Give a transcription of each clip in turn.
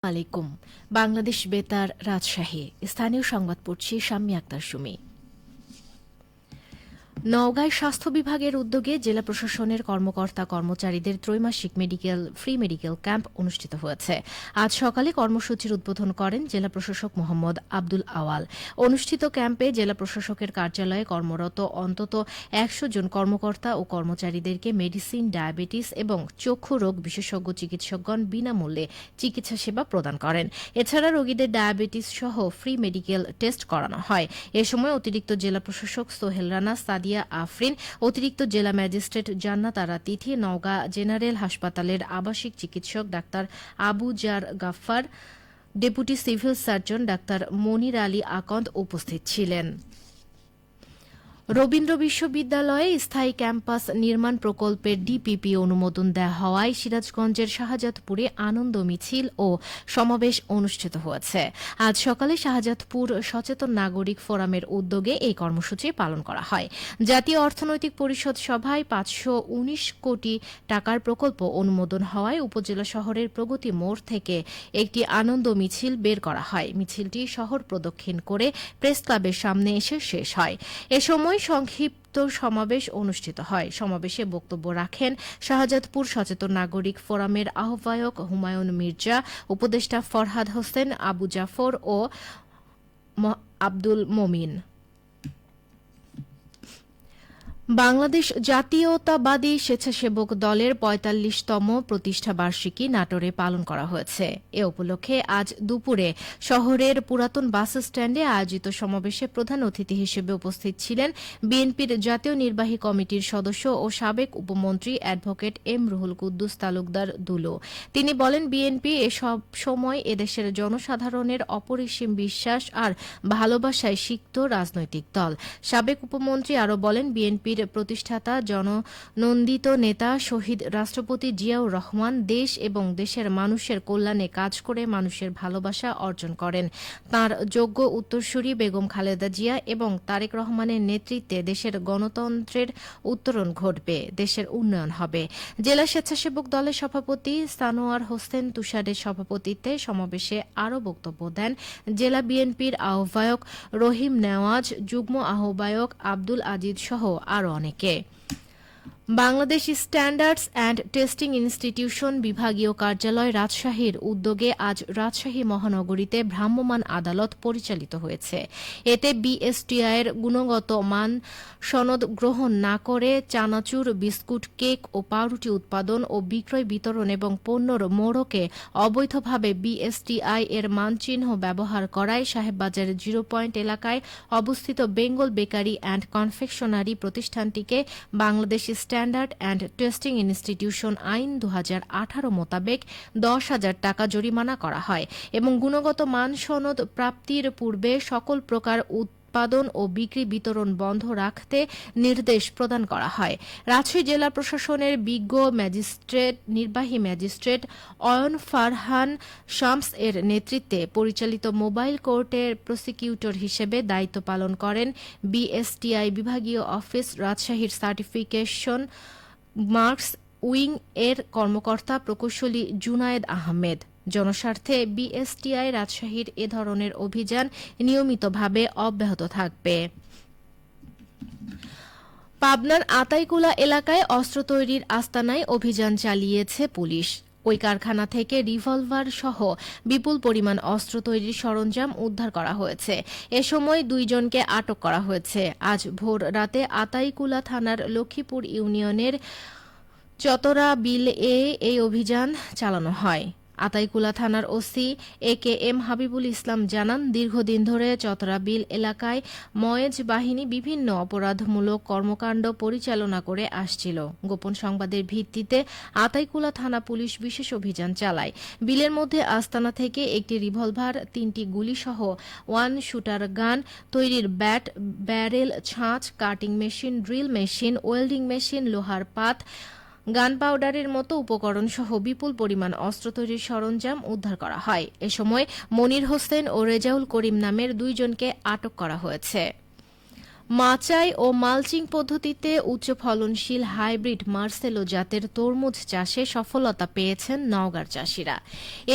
আলাইকুম। বাংলাদেশ বেতার, রাজশাহী। স্থানীয় সংবাদ পড়ছি শাম্মী আক্তার সুমি। নওগাঁয় স্বাস্থ্য বিভাগের উদ্যোগে জেলা প্রশাসনের কর্মকর্তা কর্মচারীদের ত্রৈমাসিক ফ্রি মেডিকেল ক্যাম্প অনুষ্ঠিত হয়েছে। আজ সকালে কর্মসূচির উদ্বোধন করেন জেলা প্রশাসক মোহাম্মদ আব্দুল আওয়াল। অনুষ্ঠিত ক্যাম্পে জেলা প্রশাসকের কার্যালয়ে কর্মরত অন্তত ১০০ জন কর্মকর্তা ও কর্মচারীদেরকে মেডিসিন, ডায়াবেটিস এবং চক্ষু রোগ বিশেষজ্ঞ চিকিৎসকগণ বিনামূল্যে চিকিৎসা সেবা প্রদান করেন। এছাড়া রোগীদের ডায়াবেটিস সহ ফ্রি মেডিকেল টেস্ট করানো হয়। এ সময় অতিরিক্ত জেলা প্রশাসক সোহেল রানা, সাদিয়া আফরিন, অতিরিক্ত জেলা ম্যাজিস্ট্রেট জান্নাত আরা তিথি, নওগাঁ জেনারেল হাসপাতালের আবাসিক চিকিৎসক doctor Abu Zar Gaffar, deputy civil surgeon doctor Monir Ali Akand উপস্থিত ছিলেন। রবীন্দ্র বিশ্ববিদ্যালয়ে স্থায়ী ক্যাম্পাস নির্মাণ প্রকল্পের ডিপিপি অনুমোদন দেওয়া হওয়ায় সিরাজগঞ্জের শাহজাদপুরে আনন্দ মিছিল ও সমাবেশ অনুষ্ঠিত হয়েছে। আজ সকালে শাহজাদপুর সচেতন নাগরিক ফোরামের উদ্যোগে এই কর্মসূচি পালন করা হয়। জাতীয় অর্থনৈতিক পরিষদ সভায় ৫১৯ কোটি টাকার প্রকল্প অনুমোদন হওয়ায় উপজেলা শহরের প্রগতি মোড় থেকে একটি আনন্দ মিছিল বের করা হয়। মিছিলটি শহর প্রদক্ষিণ করে প্রেস ক্লাবের সামনে এসে শেষ হয়। এ সময় সংক্ষিপ্ত সমাবেশ অনুষ্ঠিত হয়। সমাবেশে বক্তব্য রাখেন শাহজাদপুর সচেতন নাগরিক ফোরামের আহ্বায়ক হুমায়ুন মির্জা, উপদেষ্টা ফরহাদ হোসেন, আবু জাফর ও আব্দুল মমিন। বাংলাদেশ জাতীয়তাবাদী স্বেচ্ছাসেবক দলের ৪৫তম প্রতিষ্ঠা বার্ষিকী নাটোরে পালন করা হয়েছে। এ উপলক্ষে আজ দুপুরে শহরের পুরাতন বাস স্ট্যান্ডে আয়োজিত সমাবেশে প্রধান অতিথি হিসেবে উপস্থিত ছিলেন বিএনপির জাতীয় নির্বাহী কমিটির সদস্য ও সাবেক উপমন্ত্রী অ্যাডভোকেট এম রুহুল কুদ্দুস তালুকদার দুলো। তিনি বলেন, বিএনপি এসব সময় এদেশের জনসাধারণের অপরিসীম বিশ্বাস আর ভালোবাসায় সিক্ত রাজনৈতিক দল। সাবেক উপমন্ত্রী আরও বলেন, বিএনপির প্রতিষ্ঠাতা জননন্দিত নেতা শহীদ রাষ্ট্রপতি জিয়াউর রহমান দেশ এবং দেশের মানুষের কল্যাণে কাজ করে মানুষের ভালোবাসা অর্জন করেন। তাঁর যোগ্য উত্তরসূরি বেগম খালেদা জিয়া এবং তারেক রহমানের নেতৃত্বে দেশের গণতন্ত্রের উত্তরণ ঘটবে, দেশের উন্নয়ন হবে। জেলা স্বেচ্ছাসেবক দলের সভাপতি সানোয়ার হোসেন তুষারের সভাপতিত্বে সমাবেশে আরও বক্তব্য দেন জেলা বিএনপির আহ্বায়ক রহিম নেওয়াজ, যুগ্ম আহ্বায়ক আব্দুল আজিজ সহ আরও অনেকে। Bangladesh standards and testing institution বিভাগীয় কার্যালয় রাজশাহীর উদ্যোগে আজ রাজশাহী মহানগরীতে ভ্রাম্যমাণ আদালত পরিচালিত হয়েছে। এতে বিএসটিআইয়ের গুণগত মান সনদ গ্রহণ না করে চানাচুর, বিস্কুট, কেক ও পাউরুটি উৎপাদন ও বিক্রয়, বিতরণ এবং পণ্যর মোড়কে অবৈধভাবে বিএসটিআই এর মানচিহ্ন ব্যবহার করায় সাহেববাজার 0 পয়েন্ট এলাকায় অবস্থিত বেঙ্গল বেকারি অ্যান্ড কনফেকশনারি প্রতিষ্ঠানটিকে Bangladesh standard and testing institution আইন ২০১৮ মোতাবেক ১০,০০০ টাকা জরিমানা করা হয় এবং গুণগত মান সনদ প্রাপ্তির পূর্বে সকল প্রকার উৎপাদন ও বিক্রি বিতরণ বন্ধ রাখতে নির্দেশ প্রদান করা হয়। রাজশাহী জেলা প্রশাসনের বিজ্ঞ নির্বাহী ম্যাজিস্ট্রেট অয়ন ফারহান শামস এর নেতৃত্বে পরিচালিত মোবাইল কোর্টের প্রসিকিউটর হিসেবে দায়িত্ব পালন করেন বিএসটিআই বিভাগীয় অফিস রাজশাহীর সার্টিফিকেশন মার্কস উইং এর কর্মকর্তা প্রকৌশলী জুনায়েদ আহমেদ। জনস্বার্থে বিএসটিআই রাজশাহীর এ ধরনের অভিযান নিয়মিতভাবে অব্যাহত থাকবে। পাবনার আতাইকুলা এলাকায় অস্ত্র তৈরির আস্তানায় অভিযান চালিয়েছে পুলিশ। ওই কারখানা থেকে রিভলভার সহ বিপুল পরিমাণ অস্ত্র তৈরির সরঞ্জাম উদ্ধার করা হয়েছে। এ সময় ২ জনকে আটক করা হয়েছে। আজ ভোর রাতে আতাইকুলা থানার লক্ষ্মীপুর ইউনিয়নের চতরা বিল এই অভিযান চালানো হয়। আতাইকুলা থানার ওসি AKM হাবিবুল ইসলাম জানান, দীর্ঘদিন ধরে চতরাবিল এলাকায় ময়েজ বাহিনী বিভিন্ন অপরাধমূলক কর্মকাণ্ড পরিচালনা করে আসছিল। গোপন সংবাদের ভিত্তিতে আতাইকুলা থানা পুলিশ বিশেষ অভিযান চালায়। বিলের মধ্যে আস্তানা থেকে একটি রিভলভার, 3টি গুলিসহ 1 শুটার গান, তৈরির ব্যাট, ব্যারেল, ছাঁচ, cutting machine, drill machine, welding machine, লোহার পাত, গান পাউডারের মতো উপকরণ সহ বিপুল পরিমাণ অস্ত্র তৈরির সরঞ্জাম উদ্ধার করা হয়। এ সময় মনির হোসেন ও রেজাউল করিম নামের 2 জনকে আটক করা হয়েছে। মাচাই ও মালচিং পদ্ধতিতে উচ্চ ফলনশীল হাইব্রিড মার্সেলো জাতের তরমুজ চাষে সফলতা পেয়েছেন নওগাঁর চাষিরা।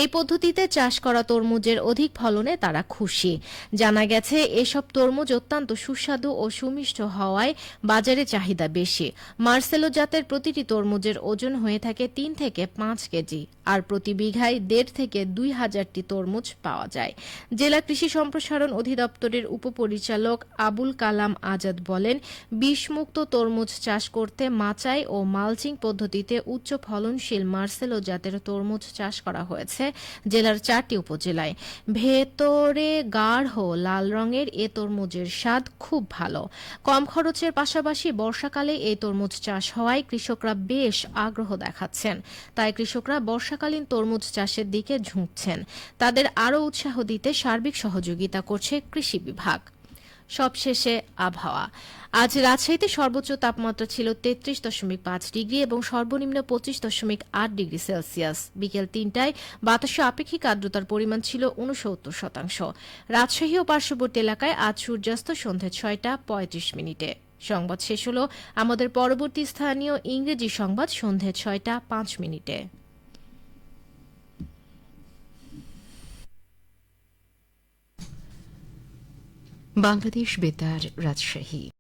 এই পদ্ধতিতে চাষ করা তরমুজের অধিক ফলনে তারা খুশি। জানা গেছে এসব তরমুজ অত্যন্ত সুস্বাদু ও সুমিষ্ট হওয়ায় বাজারে চাহিদা বেশি। মার্সেলো জাতের প্রতিটি তরমুজের ওজন হয়ে থাকে ৩ থেকে ৫ কেজি, আর প্রতি বিঘায় ১.৫ থেকে ২ হাজারটি তরমুজ পাওয়া যায়। জেলা কৃষি সম্প্রসারণ অধিদপ্তরের উপপরিচালক আবুল কালাম আজাদ বলেন, বিষমুক্ত তরমুজ চাষ করতে মাচাই ও মালচিং পদ্ধতিতে উচ্চ ফলনশীল মার্সেলো জাতের তরমুজ চাষ করা হয়েছে জেলার ৪টি উপজেলায়। ভেতরে গাঢ় লাল রঙের এ তরমুজের স্বাদ খুব ভালো। কম খরচের পাশাপাশি বর্ষাকালে এই তরমুজ চাষ হওয়ায় কৃষকরা বেশ আগ্রহ দেখাচ্ছেন। তাই কৃষকরা বর্ষাকালীন তরমুজ চাষের দিকে ঝুঁকছেন। তাদের আরও উৎসাহ দিতে সার্বিক সহযোগিতা করছে কৃষি বিভাগ। সবশেষে আবহাওয়া। আজ রাজশাহীতে সর্বোচ্চ তাপমাত্রা ছিল ৩৩.৫ ডিগ্রি এবং সর্বনিম্ন ২৫.৮ ডিগ্রি সেলসিয়াস। বিকেল ৩টায় বাতাসে আপেক্ষিক আর্দ্রতার পরিমাণ ছিল ৬৯%। রাজশাহী ও পার্শ্ববর্তী এলাকায় আজ সূর্যাস্ত সন্ধ্যে ৬টা ৩৫ মিনিটে। সংবাদ শেষ হল। আমাদের পরবর্তী স্থানীয় ইংরেজি সংবাদ সন্ধ্যে ৬টা ৫ মিনিটে। বাংলাদেশ বেতার, রাজশাহী।